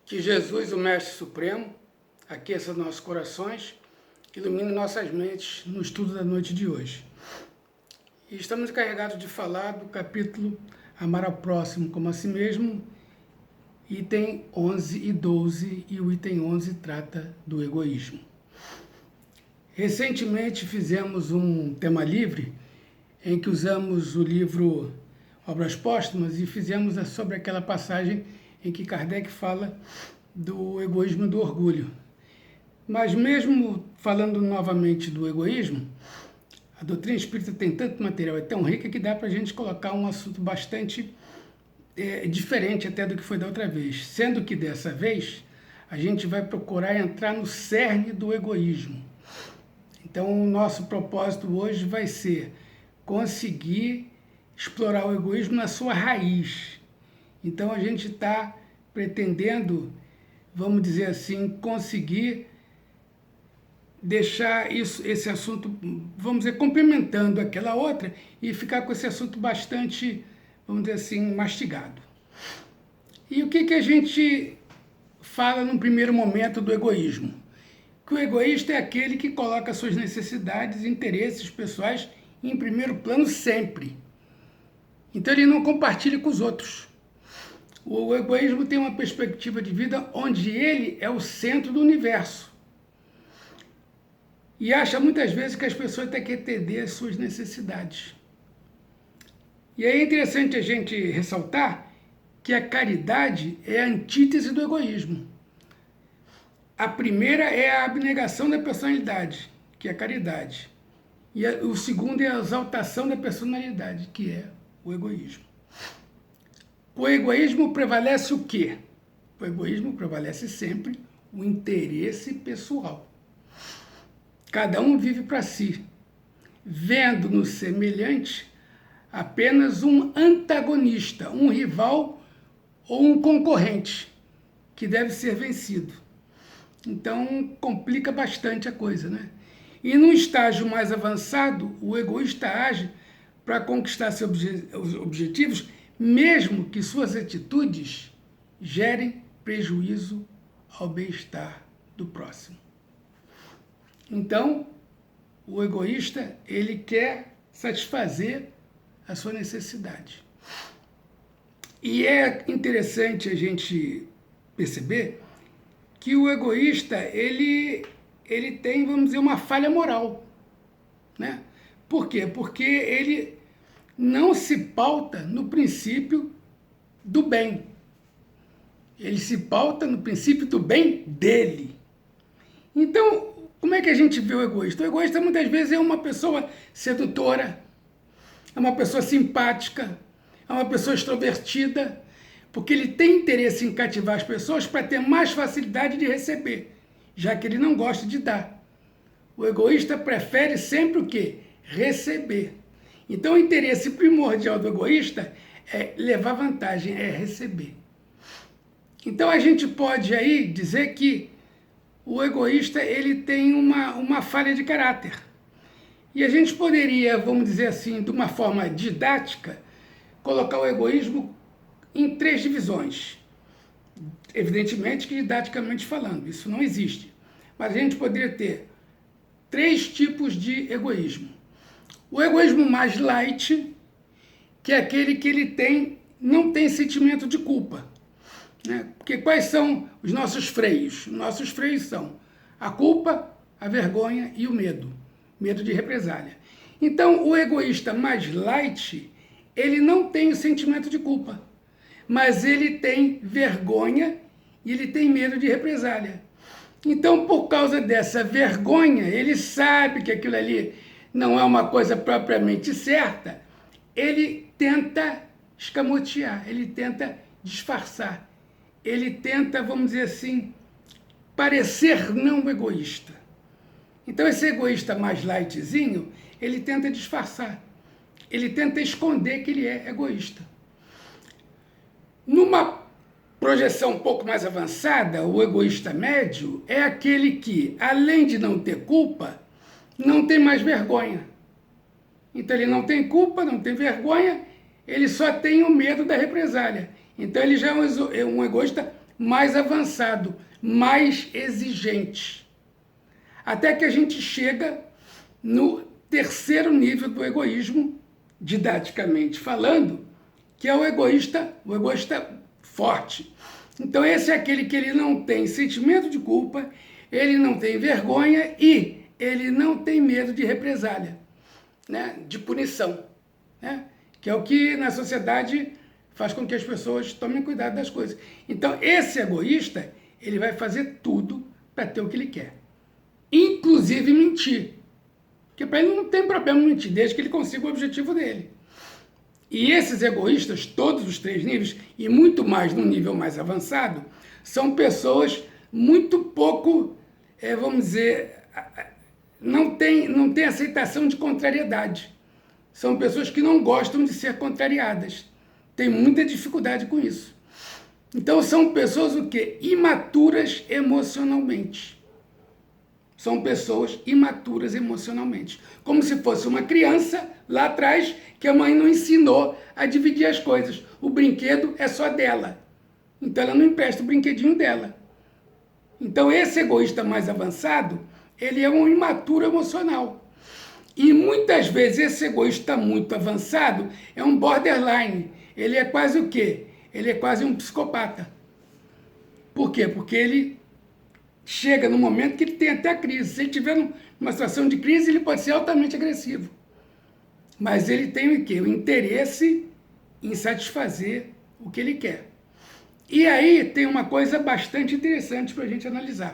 Que Jesus, o Mestre Supremo, aqueça nossos corações, ilumine nossas mentes no estudo da noite de hoje. E estamos encarregados de falar do capítulo Amar ao Próximo como a si mesmo, item 11 e 12, e o item 11 trata do egoísmo. Recentemente fizemos um tema livre, em que usamos o livro Obras Póstumas e fizemos sobre aquela passagem em que Kardec fala do egoísmo e do orgulho. Mas mesmo falando novamente do egoísmo, a doutrina espírita tem tanto material, é tão rica que dá para a gente colocar um assunto bastante diferente até do que foi da outra vez. Sendo que dessa vez a gente vai procurar entrar no cerne do egoísmo. Então o nosso propósito hoje vai ser conseguir explorar o egoísmo na sua raiz. Então a gente está pretendendo, vamos dizer assim, conseguir deixar esse assunto, vamos dizer, complementando aquela outra e ficar com esse assunto bastante, vamos dizer assim, mastigado. E o que a gente fala no primeiro momento do egoísmo? Que o egoísta é aquele que coloca suas necessidades e interesses pessoais em primeiro plano sempre. Então ele não compartilha com os outros. O egoísmo tem uma perspectiva de vida onde ele é o centro do universo. E acha muitas vezes que as pessoas têm que atender às suas necessidades. E aí é interessante a gente ressaltar que a caridade é a antítese do egoísmo. A primeira é a abnegação da personalidade, que é a caridade. E o segundo é a exaltação da personalidade, que é o egoísmo. O egoísmo prevalece o quê? O egoísmo prevalece sempre o interesse pessoal. Cada um vive para si, vendo no semelhante apenas um antagonista, um rival ou um concorrente que deve ser vencido. Então complica bastante a coisa, né? E num estágio mais avançado, o egoísta age para conquistar seus objetivos, mesmo que suas atitudes gerem prejuízo ao bem-estar do próximo. Então, o egoísta, ele quer satisfazer a sua necessidade. E é interessante a gente perceber que o egoísta, ele tem, vamos dizer, uma falha moral, né? Por quê? Porque ele não se pauta no princípio do bem. Ele se pauta no princípio do bem dele. Então, como é que a gente vê o egoísta? O egoísta muitas vezes é uma pessoa sedutora, é uma pessoa simpática, é uma pessoa extrovertida, porque ele tem interesse em cativar as pessoas para ter mais facilidade de receber, já que ele não gosta de dar. O egoísta prefere sempre o quê? Receber. Então o interesse primordial do egoísta é levar vantagem, é receber. Então a gente pode aí dizer que o egoísta, ele tem uma falha de caráter. E a gente poderia, vamos dizer assim, de uma forma didática, colocar o egoísmo em 3 divisões. Evidentemente que didaticamente falando, isso não existe. Mas a gente poderia ter 3 tipos de egoísmo. O egoísmo mais light, que é aquele que ele não tem sentimento de culpa. Né? Porque quais são os nossos freios? Nossos freios são a culpa, a vergonha e o medo. Medo de represália. Então, o egoísta mais light, ele não tem o sentimento de culpa, mas ele tem vergonha e ele tem medo de represália. Então, por causa dessa vergonha, ele sabe que aquilo ali não é uma coisa propriamente certa, ele tenta escamotear, ele tenta disfarçar. Ele tenta, vamos dizer assim, parecer não egoísta. Então esse egoísta mais lightzinho, ele tenta disfarçar. Ele tenta esconder que ele é egoísta. Numa projeção um pouco mais avançada, o egoísta médio é aquele que, além de não ter culpa, não tem mais vergonha. Então ele não tem culpa, não tem vergonha, ele só tem o medo da represália. Então ele já é um egoísta mais avançado, mais exigente. Até que a gente chega no terceiro nível do egoísmo, didaticamente falando, que é o egoísta forte. Então esse é aquele que ele não tem sentimento de culpa, ele não tem vergonha e ele não tem medo de represália, né? De punição, né? Que é o que na sociedade faz com que as pessoas tomem cuidado das coisas. Então esse egoísta, ele vai fazer tudo para ter o que ele quer, inclusive mentir. Porque para ele não tem problema mentir, desde que ele consiga o objetivo dele. E esses egoístas, todos os três níveis, e muito mais no nível mais avançado, são pessoas muito pouco, vamos dizer, não tem aceitação de contrariedade. São pessoas que não gostam de ser contrariadas. Tem muita dificuldade com isso. Então são pessoas o quê? Imaturas emocionalmente. São pessoas imaturas emocionalmente. Como se fosse uma criança lá atrás que a mãe não ensinou a dividir as coisas. O brinquedo é só dela. Então ela não empresta o brinquedinho dela. Então esse egoísta mais avançado, ele é um imaturo emocional. E muitas vezes esse egoísta muito avançado é um borderline. Ele é quase o quê? Ele é quase um psicopata. Por quê? Porque ele chega no momento que ele tem até crise. Se ele estiver numa situação de crise, ele pode ser altamente agressivo. Mas ele tem o quê? O interesse em satisfazer o que ele quer. E aí tem uma coisa bastante interessante para a gente analisar,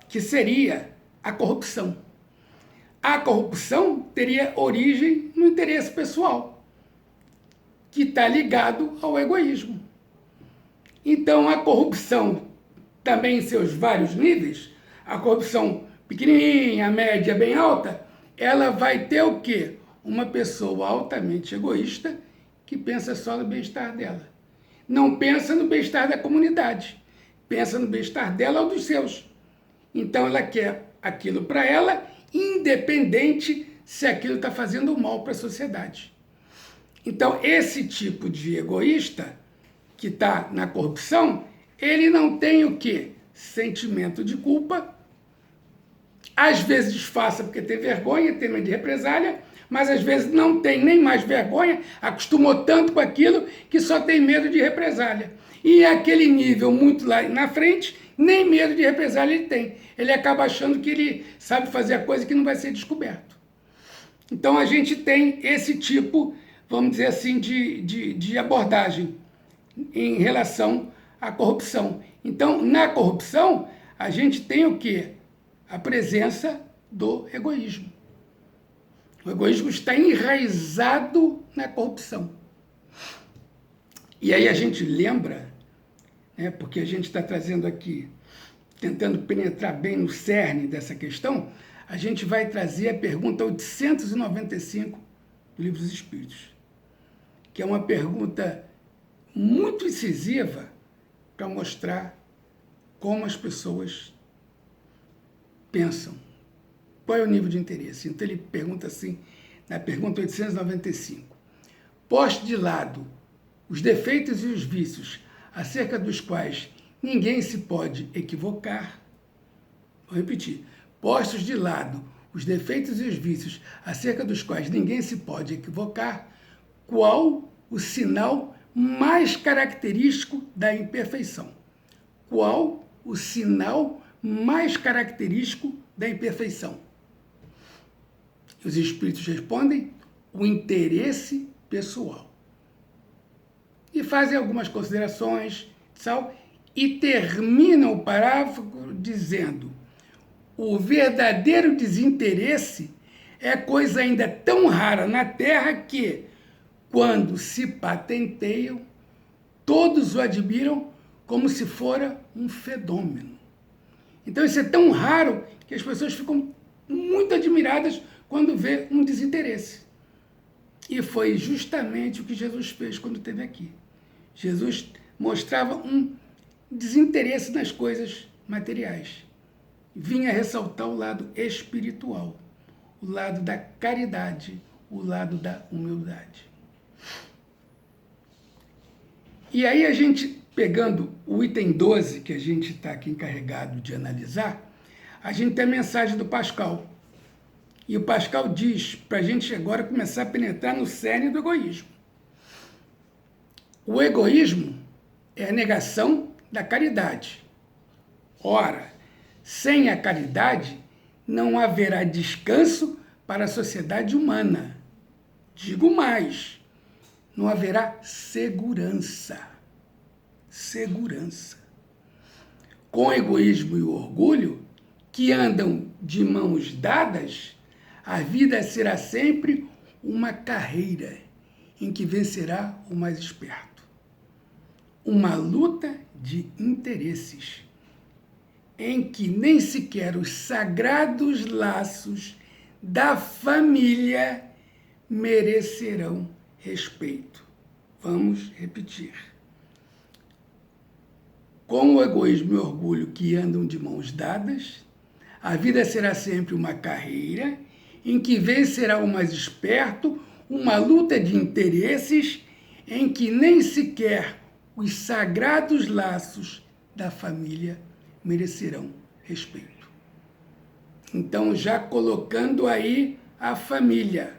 que seria a corrupção. A corrupção teria origem no interesse pessoal, que está ligado ao egoísmo. Então a corrupção, também em seus vários níveis, a corrupção pequenininha, a média, bem alta, ela vai ter o quê? Uma pessoa altamente egoísta que pensa só no bem-estar dela. Não pensa no bem-estar da comunidade, pensa no bem-estar dela ou dos seus. Então ela quer aquilo para ela, independente se aquilo está fazendo mal para a sociedade. Então esse tipo de egoísta que está na corrupção, ele não tem o quê? Sentimento de culpa. Às vezes disfarça porque tem vergonha, tem medo de represália, mas às vezes não tem nem mais vergonha, acostumou tanto com aquilo que só tem medo de represália. E aquele nível muito lá na frente, nem medo de represália ele tem. Ele acaba achando que ele sabe fazer a coisa que não vai ser descoberto. Então a gente tem esse tipo, vamos dizer assim, de abordagem em relação à corrupção. Então, na corrupção, a gente tem o quê? A presença do egoísmo. O egoísmo está enraizado na corrupção. E aí a gente lembra, né, porque a gente está trazendo aqui, tentando penetrar bem no cerne dessa questão, a gente vai trazer a pergunta 895 do Livro dos Espíritos, que é uma pergunta muito incisiva para mostrar como as pessoas pensam. Qual é o nível de interesse? Então ele pergunta assim, na pergunta 895. Poste de lado os defeitos e os vícios acerca dos quais ninguém se pode equivocar. Vou repetir. Postos de lado os defeitos e os vícios acerca dos quais ninguém se pode equivocar, qual o sinal mais característico da imperfeição? Qual o sinal mais característico da imperfeição? Os espíritos respondem: o interesse pessoal. E fazem algumas considerações, e terminam o parágrafo dizendo: o verdadeiro desinteresse é coisa ainda tão rara na Terra que, quando se patenteiam, todos o admiram como se fora um fenômeno. Então isso é tão raro que as pessoas ficam muito admiradas quando vê um desinteresse. E foi justamente o que Jesus fez quando esteve aqui. Jesus mostrava um desinteresse nas coisas materiais. Vinha ressaltar o lado espiritual, o lado da caridade, o lado da humildade. E aí a gente pegando o item 12, que a gente está aqui encarregado de analisar, a gente tem a mensagem do Pascal. E o Pascal diz para a gente agora começar a penetrar no cerne do egoísmo. O egoísmo é a negação da caridade. Ora, sem a caridade, não haverá descanso para a sociedade humana. Digo mais, não haverá segurança. Segurança. Com o egoísmo e o orgulho, que andam de mãos dadas, a vida será sempre uma carreira em que vencerá o mais esperto. Uma luta de interesses, em que nem sequer os sagrados laços da família merecerão respeito. Vamos repetir. Com o egoísmo e o orgulho que andam de mãos dadas, a vida será sempre uma carreira em que vencerá o mais esperto, uma luta de interesses em que nem sequer os sagrados laços da família merecerão respeito. Então, já colocando aí a família.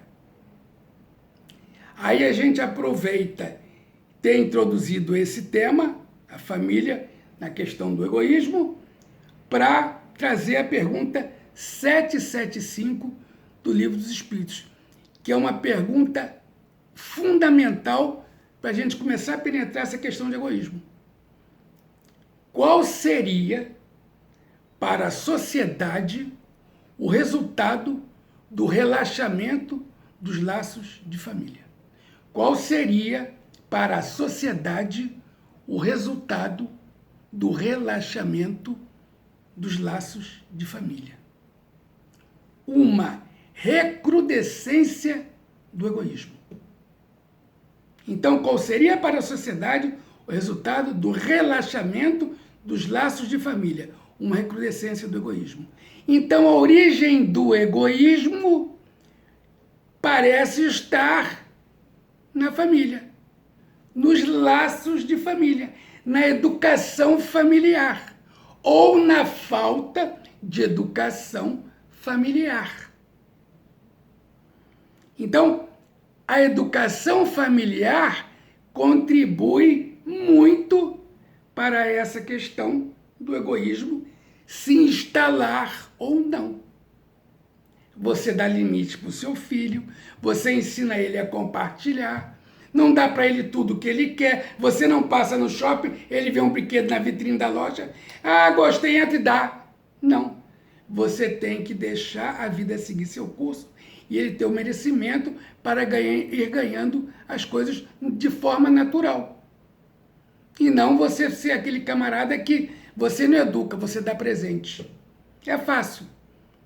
Aí a gente aproveita ter introduzido esse tema, a família, na questão do egoísmo, para trazer a pergunta 775 do Livro dos Espíritos, que é uma pergunta fundamental para a gente começar a penetrar essa questão de egoísmo. Qual seria, para a sociedade, o resultado do relaxamento dos laços de família? Qual seria, para a sociedade, o resultado do relaxamento dos laços de família? Uma recrudescência do egoísmo. Então, qual seria para a sociedade o resultado do relaxamento dos laços de família? Uma recrudescência do egoísmo. Então, a origem do egoísmo parece estar na família, nos laços de família, na educação familiar, ou na falta de educação familiar. Então, a educação familiar contribui muito para essa questão do egoísmo se instalar ou não. Você dá limite para o seu filho, você ensina ele a compartilhar, não dá para ele tudo o que ele quer, você não passa no shopping, ele vê um brinquedo na vitrine da loja, gostei, entra e dá. Não, você tem que deixar a vida seguir seu curso e ele ter o merecimento para ir ganhando as coisas de forma natural. E não você ser aquele camarada que você não educa, você dá presente. É fácil.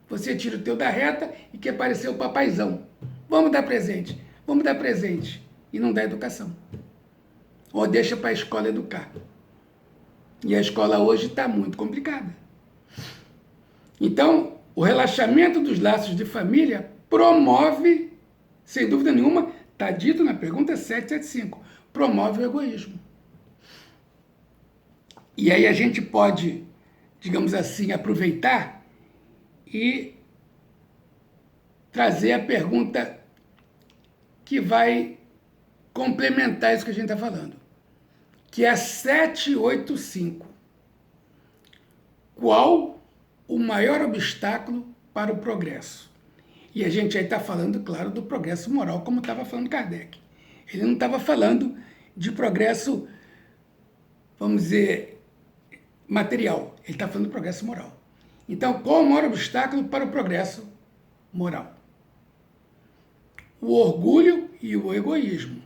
Você tira o teu da reta e quer parecer o papaizão. Vamos dar presente, vamos dar presente. E não dá educação. Ou deixa para a escola educar. E a escola hoje está muito complicada. Então, o relaxamento dos laços de família promove, sem dúvida nenhuma, está dito na pergunta 775, promove o egoísmo. E aí a gente pode, digamos assim, aproveitar e trazer a pergunta que vai complementar isso que a gente está falando, que é a 785. Qual o maior obstáculo para o progresso? E a gente aí está falando, claro, do progresso moral, como estava falando Kardec. Ele não estava falando de progresso, vamos dizer, material. Ele está falando de progresso moral. Então, qual o maior obstáculo para o progresso moral? O orgulho e o egoísmo.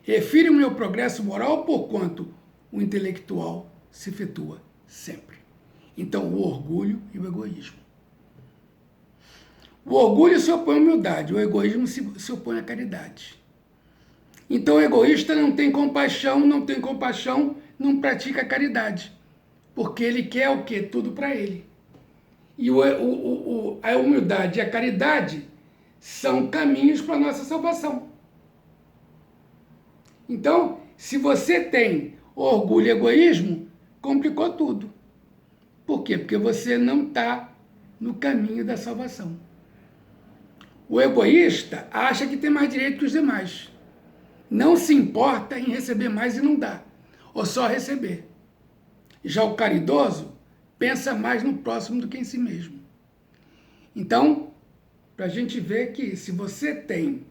Refiro-me ao progresso moral porquanto o intelectual se efetua sempre. Então, o orgulho e o egoísmo. O orgulho se opõe à humildade, o egoísmo se opõe à caridade. Então, o egoísta não tem compaixão, não pratica a caridade. Porque ele quer o quê? Tudo para ele. E a humildade e a caridade são caminhos para a nossa salvação. Então, se você tem orgulho e egoísmo, complicou tudo. Por quê? Porque você não está no caminho da salvação. O egoísta acha que tem mais direito que os demais. Não se importa em receber mais e não dá, ou só receber. Já o caridoso pensa mais no próximo do que em si mesmo. Então, para a gente ver que se você tem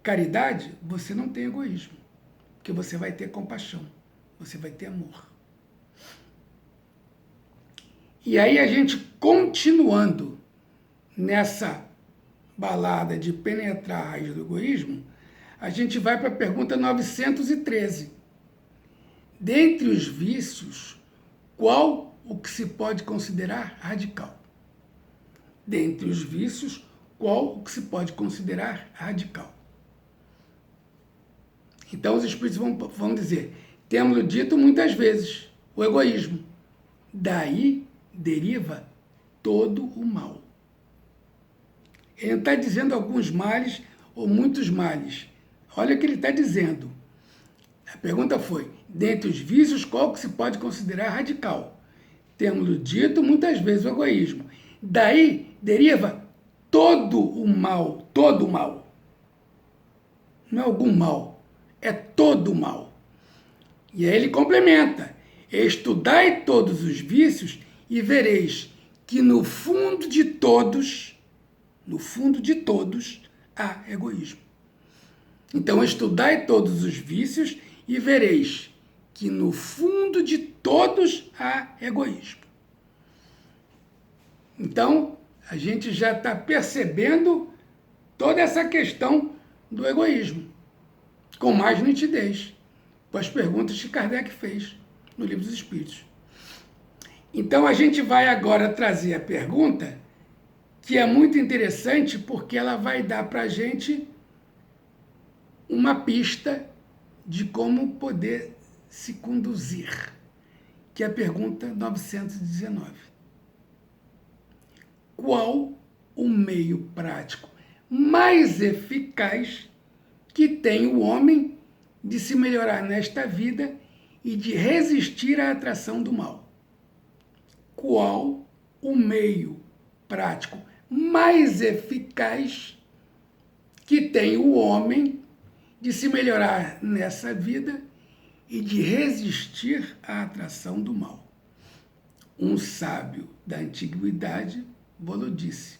caridade, você não tem egoísmo, porque você vai ter compaixão, você vai ter amor. E aí a gente, continuando nessa balada de penetrar a raiz do egoísmo, a gente vai para a pergunta 913. Dentre os vícios, qual o que se pode considerar radical? Dentre os vícios, qual o que se pode considerar radical? Então os espíritos vão dizer, temos dito muitas vezes, o egoísmo. Daí deriva todo o mal. Ele não está dizendo alguns males ou muitos males. Olha o que ele está dizendo. A pergunta foi, dentre os vícios, qual que se pode considerar radical? Temos dito muitas vezes o egoísmo. Daí deriva todo o mal, todo o mal. Não é algum mal, é todo o mal. E aí ele complementa, estudai todos os vícios e vereis que no fundo de todos, há egoísmo. Então, estudai todos os vícios e vereis que no fundo de todos há egoísmo. Então, a gente já está percebendo toda essa questão do egoísmo, com mais nitidez, com as perguntas que Kardec fez no Livro dos Espíritos. Então, a gente vai agora trazer a pergunta, que é muito interessante, porque ela vai dar para a gente uma pista de como poder se conduzir, que é a pergunta 919. Qual o meio prático mais eficaz que tem o homem de se melhorar nesta vida e de resistir à atração do mal? Qual o meio prático mais eficaz que tem o homem de se melhorar nessa vida e de resistir à atração do mal? Um sábio da antiguidade Bolo disse,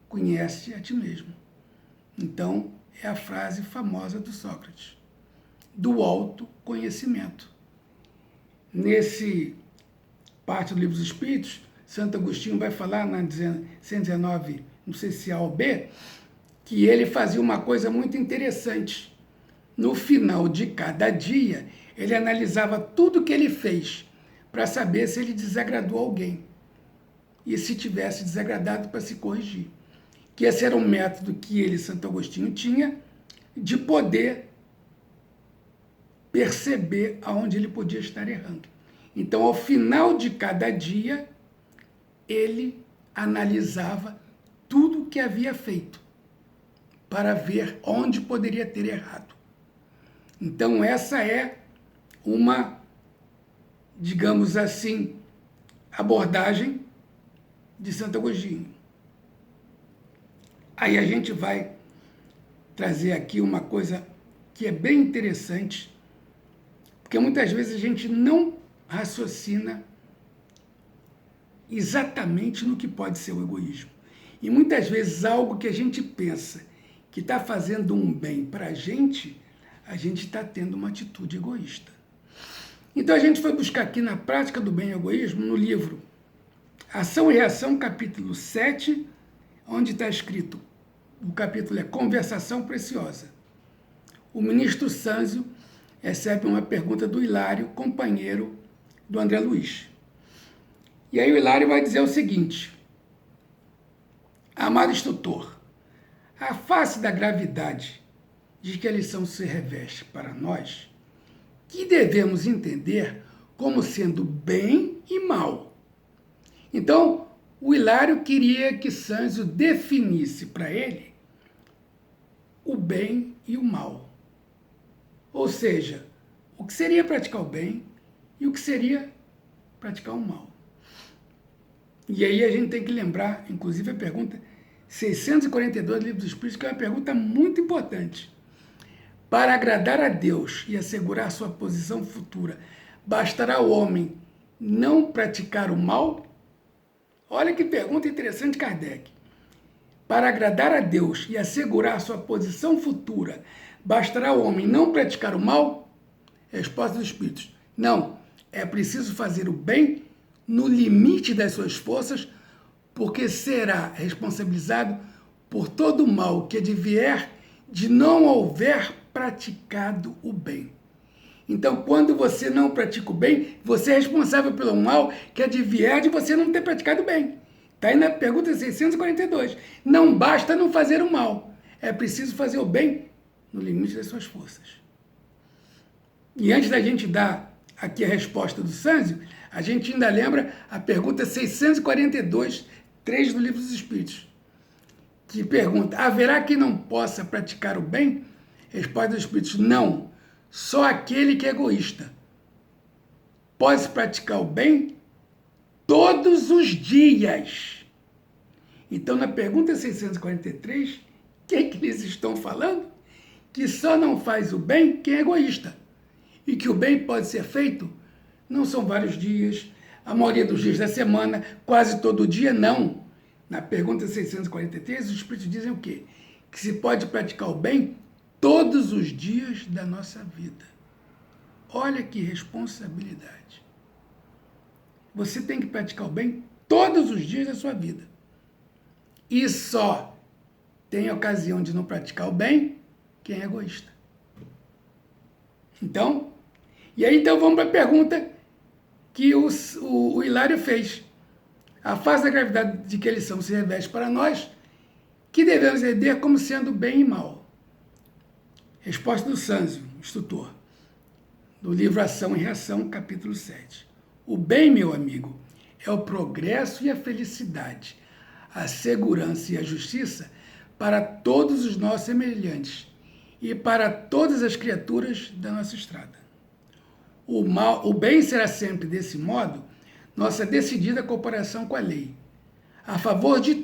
conhece a ti mesmo. Então, é a frase famosa do Sócrates, do autoconhecimento. Nesse parte do Livro dos Espíritos, Santo Agostinho vai falar na 119, não sei se é A ou B, que ele fazia uma coisa muito interessante. No final de cada dia, ele analisava tudo que ele fez para saber se ele desagradou alguém. E se tivesse desagradado, para se corrigir. Que esse era um método que ele, Santo Agostinho, tinha de poder perceber aonde ele podia estar errando. Então, ao final de cada dia, ele analisava tudo o que havia feito para ver onde poderia ter errado. Então, essa é uma, digamos assim, abordagem de Santo Agostinho. Aí a gente vai trazer aqui uma coisa que é bem interessante, porque muitas vezes a gente não raciocina exatamente no que pode ser o egoísmo. E muitas vezes algo que a gente pensa que está fazendo um bem para a gente está tendo uma atitude egoísta. Então a gente foi buscar aqui na Prática do Bem e Egoísmo, no livro Ação e Reação, capítulo 7, onde está escrito, o capítulo é Conversação Preciosa. O ministro Sânzio recebe uma pergunta do Hilário, companheiro do André Luiz. E aí o Hilário vai dizer o seguinte, amado instrutor, a face da gravidade de que a lição se reveste para nós, que devemos entender como sendo bem e mal. Então, o Hilário queria que Sânzio definisse para ele o bem e o mal. Ou seja, o que seria praticar o bem e o que seria praticar o mal. E aí a gente tem que lembrar, inclusive, a pergunta 642 do Livro dos Espíritos, que é uma pergunta muito importante. Para agradar a Deus e assegurar sua posição futura, bastará ao homem não praticar o mal? Olha que pergunta interessante, Kardec. Para agradar a Deus e assegurar sua posição futura, bastará ao homem não praticar o mal? Resposta dos Espíritos. Não, é preciso fazer o bem no limite das suas forças, porque será responsabilizado por todo o mal que advier de não houver praticado o bem. Então, quando você não pratica o bem, você é responsável pelo mal que advier de você não ter praticado o bem. Está aí na pergunta 642. Não basta não fazer o mal, é preciso fazer o bem no limite das suas forças. E antes da gente dar aqui a resposta do Sâncio, a gente ainda lembra a pergunta 642, 3 do Livro dos Espíritos, que pergunta: haverá quem não possa praticar o bem? Resposta dos Espíritos: não, só aquele que é egoísta. Pode praticar o bem todos os dias. Então, na pergunta 643, o que eles estão falando? Que só não faz o bem quem é egoísta. E que o bem pode ser feito, não são vários dias, a maioria dos dias da semana, quase todo dia, não. Na pergunta 643, os Espíritos dizem o quê? Que se pode praticar o bem todos os dias da nossa vida. Olha que responsabilidade. Você tem que praticar o bem todos os dias da sua vida. E só tem ocasião de não praticar o bem quem é egoísta. Então, vamos para a pergunta que o Hilário fez. A face da gravidade de que eles são se reveste para nós, que devemos entender como sendo bem e mal. Resposta do Sâncio, instrutor, do livro Ação e Reação, capítulo 7. O bem, meu amigo, é o progresso e a felicidade, a segurança e a justiça para todos os nossos semelhantes e para todas as criaturas da nossa estrada. O bem será sempre, desse modo, nossa decidida cooperação com a lei, a favor de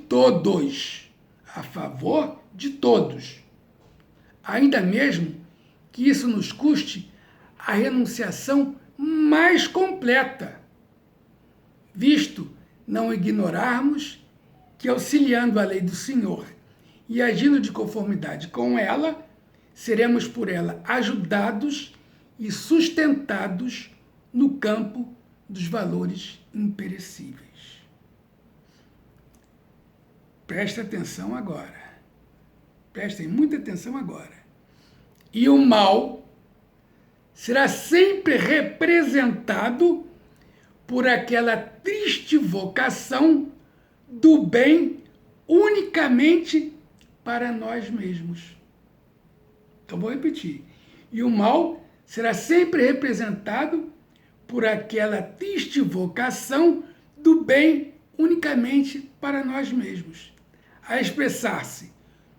todos, ainda mesmo que isso nos custe a renunciação mais completa, visto não ignorarmos que, auxiliando a lei do Senhor e agindo de conformidade com ela, seremos por ela ajudados e sustentados no campo dos valores imperecíveis. Preste atenção agora. Prestem muita atenção agora. E o mal será sempre representado por aquela triste vocação do bem unicamente para nós mesmos. Então, vou repetir. E o mal será sempre representado por aquela triste vocação do bem unicamente para nós mesmos, a expressar-se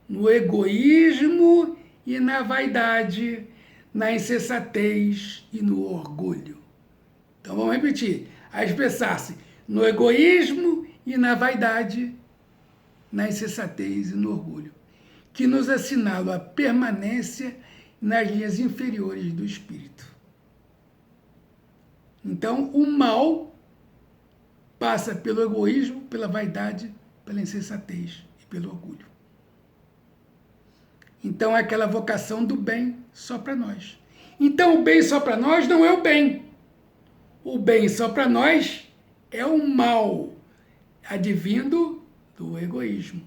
no egoísmo e na vaidade, na insensatez e no orgulho. Então, vamos repetir. A expressar-se no egoísmo e na vaidade, na insensatez e no orgulho, que nos assinala a permanência nas linhas inferiores do espírito. Então, o mal passa pelo egoísmo, pela vaidade, pela insensatez e pelo orgulho. Então, é aquela vocação do bem só para nós. Então, o bem só para nós não é o bem. O bem só para nós é o mal, advindo do egoísmo,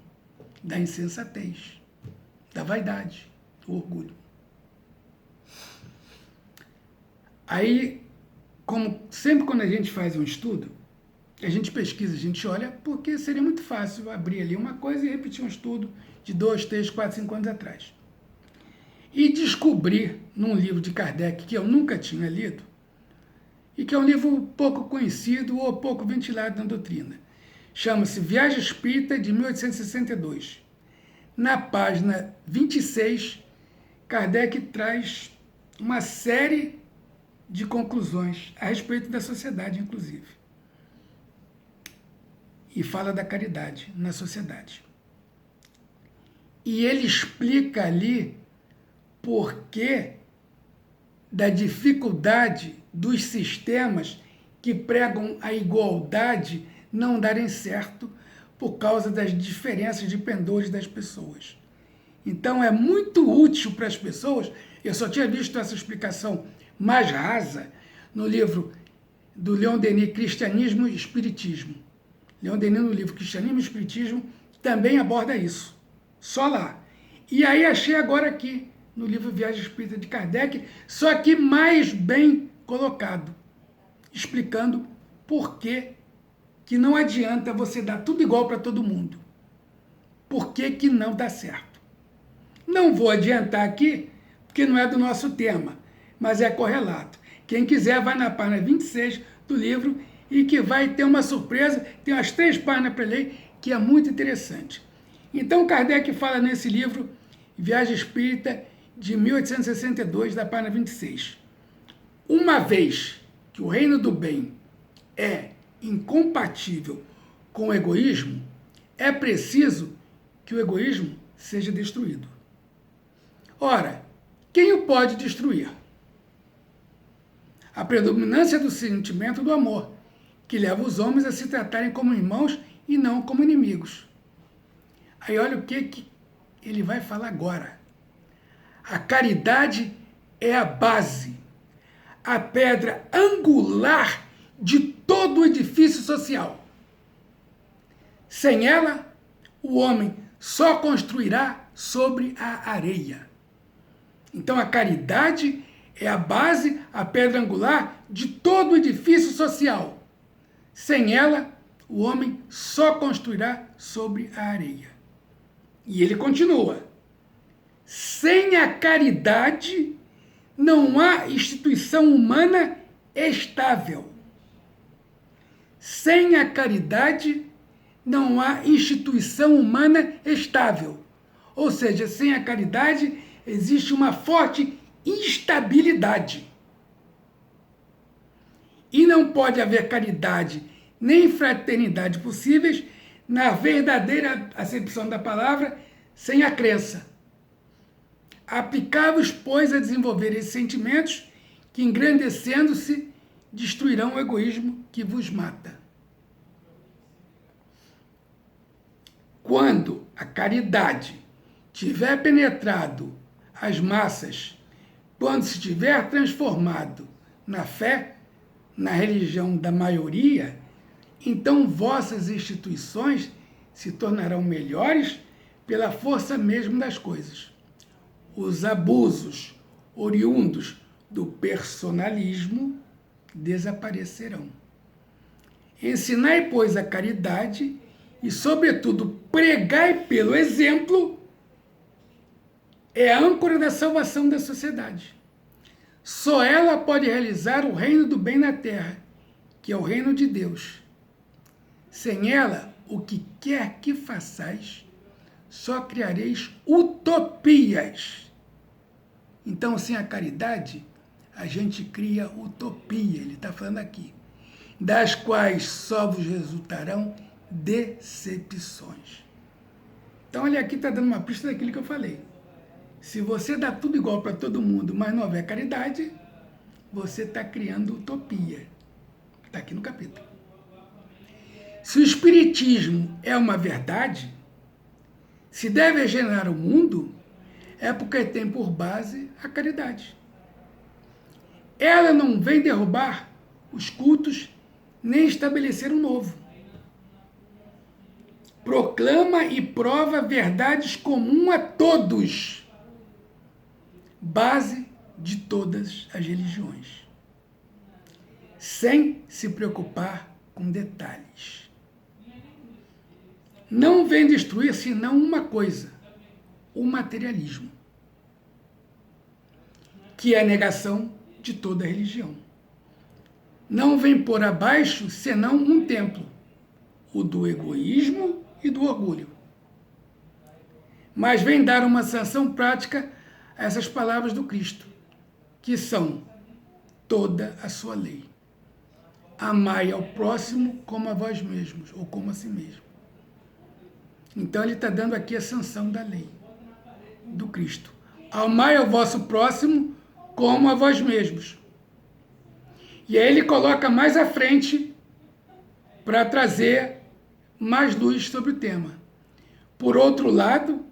da insensatez, da vaidade, do orgulho. Aí, como sempre quando a gente faz um estudo, a gente pesquisa, a gente olha, porque seria muito fácil abrir ali uma coisa e repetir um estudo de 2, 3, 4, 5 anos atrás. E descobrir num livro de Kardec que eu nunca tinha lido, e que é um livro pouco conhecido ou pouco ventilado na doutrina. Chama-se Viagem Espírita, de 1862. Na página 26, Kardec traz uma série de conclusões a respeito da sociedade, inclusive. E fala da caridade na sociedade. E ele explica ali por que da dificuldade dos sistemas que pregam a igualdade não darem certo por causa das diferenças de pendores das pessoas. Então é muito útil para as pessoas, eu só tinha visto essa explicação mais rasa no livro do Leon Denis, Cristianismo e Espiritismo. Leon Denis, no livro Cristianismo e Espiritismo, também aborda isso. Só lá. E aí achei agora aqui, no livro Viagem Espírita de Kardec, só que mais bem colocado, explicando por que não adianta você dar tudo igual para todo mundo. Por que não dá certo? Não vou adiantar aqui, porque não é do nosso tema, mas é correlato. Quem quiser vai na página 26 do livro e que vai ter uma surpresa, tem umas 3 páginas para ler, que é muito interessante. Então Kardec fala nesse livro, Viagem Espírita, de 1862, da página 26. Uma vez que o reino do bem é incompatível com o egoísmo, é preciso que o egoísmo seja destruído. Ora, quem o pode destruir? A predominância do sentimento do amor, que leva os homens a se tratarem como irmãos e não como inimigos. Aí olha o que ele vai falar agora. A caridade é a base, a pedra angular de todo o edifício social. Sem ela, o homem só construirá sobre a areia. Então a caridade é a base, a pedra angular de todo o edifício social. Sem ela, o homem só construirá sobre a areia. E ele continua. Sem a caridade, não há instituição humana estável. Sem a caridade, não há instituição humana estável. Ou seja, sem a caridade, existe uma forte instabilidade. E não pode haver caridade nem fraternidade possíveis, na verdadeira acepção da palavra, sem a crença. Aplicáveis, pois, a desenvolver esses sentimentos que, engrandecendo-se, destruirão o egoísmo que vos mata. Quando a caridade tiver penetrado as massas, quando se tiver transformado na fé, na religião da maioria, então vossas instituições se tornarão melhores pela força mesmo das coisas. Os abusos oriundos do personalismo desaparecerão. Ensinai, pois, a caridade e, sobretudo, pregai pelo exemplo é a âncora da salvação da sociedade. Só ela pode realizar o reino do bem na terra, que é o reino de Deus. Sem ela, o que quer que façais, só criareis utopias. Então, sem a caridade, a gente cria utopia, ele está falando aqui, das quais só vos resultarão decepções. Então, ele aqui está dando uma pista daquilo que eu falei. Se você dá tudo igual para todo mundo, mas não houver caridade, você está criando utopia. Está aqui no capítulo. Se o Espiritismo é uma verdade, se deve regenerar o mundo, é porque tem por base a caridade. Ela não vem derrubar os cultos, nem estabelecer um novo. Proclama e prova verdades comuns a todos, base de todas as religiões, sem se preocupar com detalhes. Não vem destruir senão uma coisa, o materialismo, que é a negação de toda religião. Não vem pôr abaixo senão um templo, o do egoísmo e do orgulho. Mas vem dar uma sanção prática a essas palavras do Cristo, que são: toda a sua lei. Amai ao próximo como a vós mesmos, ou como a si mesmo. Então ele está dando aqui a sanção da lei, do Cristo. Amai ao vosso próximo como a vós mesmos. E aí ele coloca mais à frente para trazer mais luz sobre o tema. Por outro lado,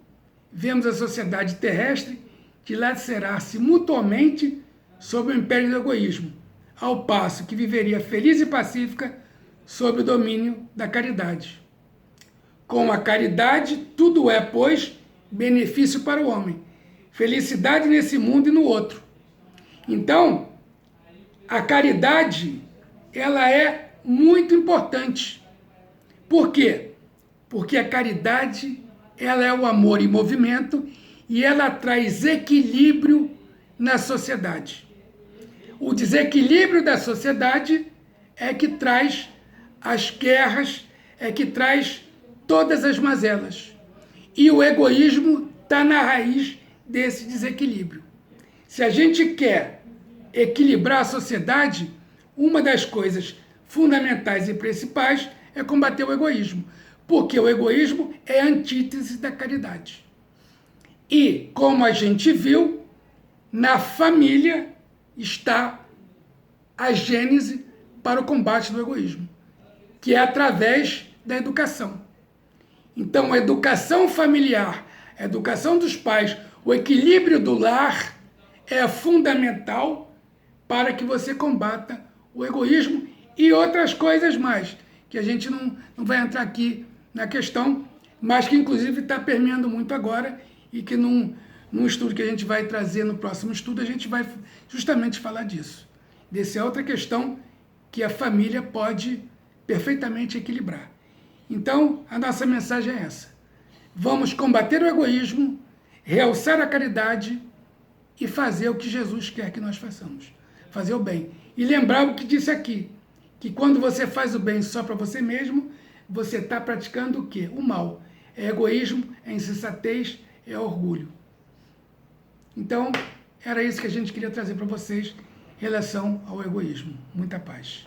vemos a sociedade terrestre dilacerar-se mutuamente sob o império do egoísmo, ao passo que viveria feliz e pacífica sob o domínio da caridade. Com a caridade, tudo é, pois, benefício para o homem, felicidade nesse mundo e no outro. Então, a caridade, ela é muito importante. Por quê? Porque a caridade, ela é o amor em movimento e ela traz equilíbrio na sociedade. O desequilíbrio da sociedade é que traz as guerras, é que traz todas as mazelas. E o egoísmo está na raiz desse desequilíbrio. Se a gente quer equilibrar a sociedade, uma das coisas fundamentais e principais é combater o egoísmo, porque o egoísmo é a antítese da caridade. E, como a gente viu, na família está a gênese para o combate do egoísmo, que é através da educação. Então, a educação familiar, a educação dos pais, o equilíbrio do lar é fundamental para que você combata o egoísmo e outras coisas mais, que a gente não vai entrar aqui na questão, mas que inclusive está permeando muito agora e que num estudo que a gente vai trazer no próximo estudo, a gente vai justamente falar disso. Dessa outra questão que a família pode perfeitamente equilibrar. Então, a nossa mensagem é essa. Vamos combater o egoísmo, realçar a caridade e fazer o que Jesus quer que nós façamos. Fazer o bem. E lembrar o que disse aqui, que quando você faz o bem só para você mesmo, você está praticando o quê? O mal. É egoísmo, é insensatez, é orgulho. Então, era isso que a gente queria trazer para vocês em relação ao egoísmo. Muita paz.